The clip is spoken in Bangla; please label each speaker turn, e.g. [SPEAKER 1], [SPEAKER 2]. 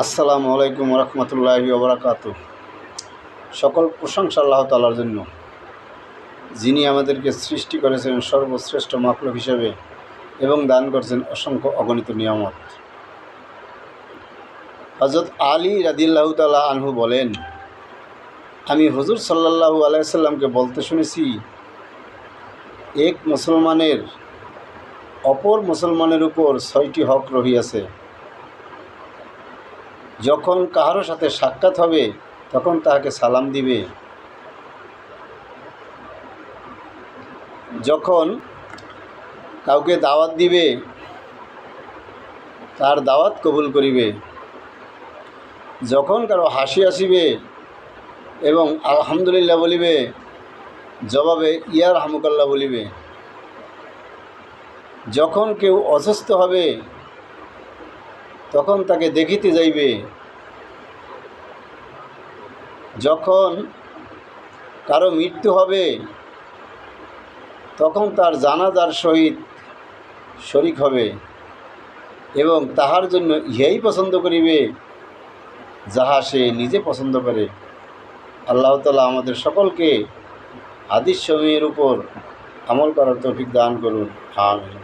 [SPEAKER 1] আসসালামু আলাইকুম রহমতুল্লাহি ওয়া বারাকাতুহু। সকল প্রশংসা আল্লাহ তাআলার জন্য, যিনি আমাদেরকে সৃষ্টি করেছেন সর্বশ্রেষ্ঠ মাখলুক হিসেবে এবং দান করেছেন অসংখ্য অগণিত নিয়ামত। হযরত আলী রাদিয়াল্লাহু তাআলা আনহু বলেন, আমি হুজুর সাল্লাল্লাহু আলাইহি সাল্লামকে বলতে শুনেছি, এক মুসলমানের অপর মুসলমানের উপর ৬টি হক রহিয়াছে। যখন কাহারো সাথে সাক্ষাৎ হবে তখন তাহাকে সালাম দিবে, যখন কাউকে দাওয়াত দিবে তার দাওয়াত কবুল করিবে, যখন কারো হাসি আসিবে এবং আলহামদুলিল্লাহ বলিবে, জবাবে ইয়া রাহমুকাল্লাহ বলিবে, যখন কেউ অসুস্থ হবে তখন তাকে দেখিতে যাইবে, যখন কারো মৃত্যু হবে তখন তার জানাজার সহিত শরীক হবে এবং তাহার জন্য ইহাই পছন্দ করিবে যাহা সে নিজে পছন্দ করে। আল্লাহ তাআলা আমাদের সকলকে হাদিস সমূহের উপর আমল করার তৌফিক দান করুন। আমিন।